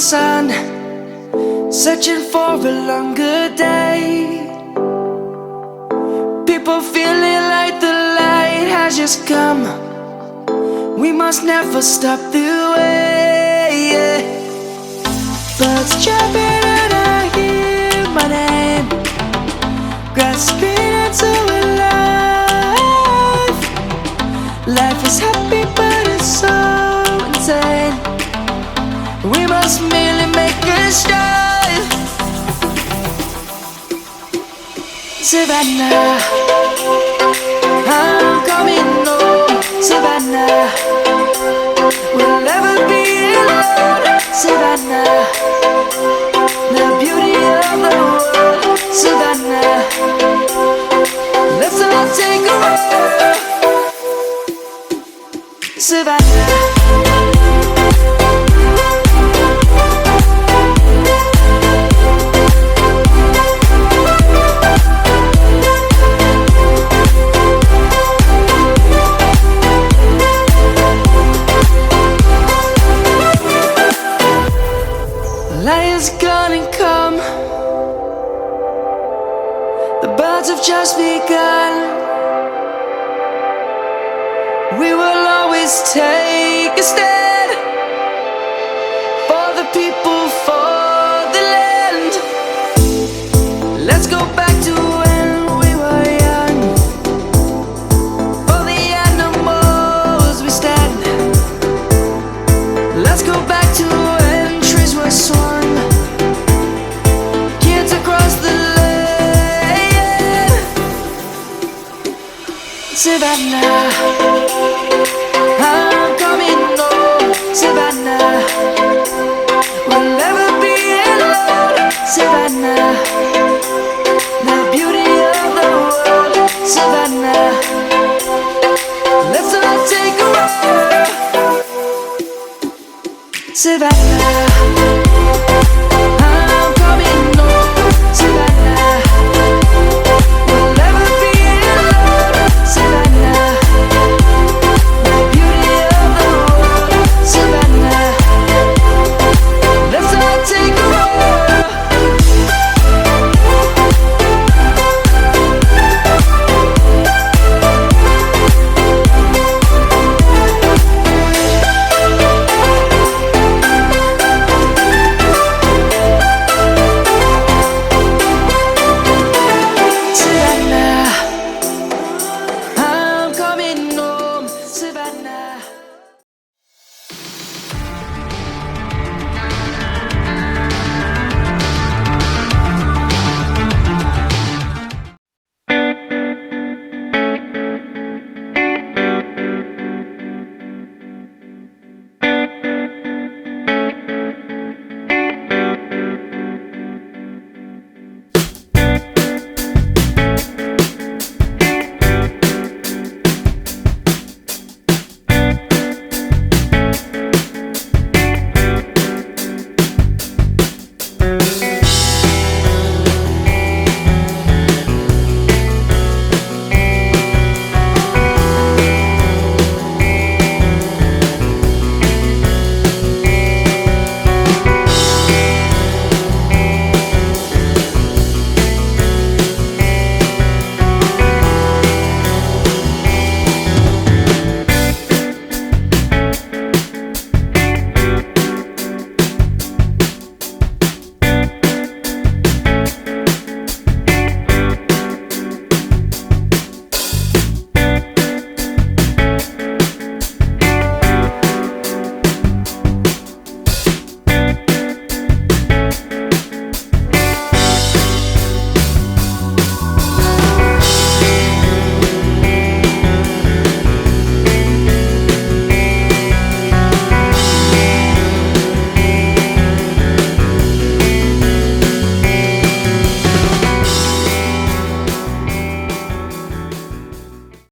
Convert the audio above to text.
sun, searching for a longer day. People feeling like the light has just come. We must never stop the way, yeah. Birds chirping and I hear my name, grasping into a life. Life is happy but it's so insane. We must merely make a start. Savannah, I'm coming home. Savannah, we'll never be alone. Savannah, the beauty of the world. Savannah, let's all take a ride. Savannah. Lion's gonna come. The birds have just begun. We will always take a stand for the people, for the land. Let's go back to when we were young. For the animals we stand. Let's go back to when trees were swung. Savannah, I'm coming home. Savannah, we'll never be alone. Savannah, the beauty of the world. Savannah, let's all take a ride. Savannah.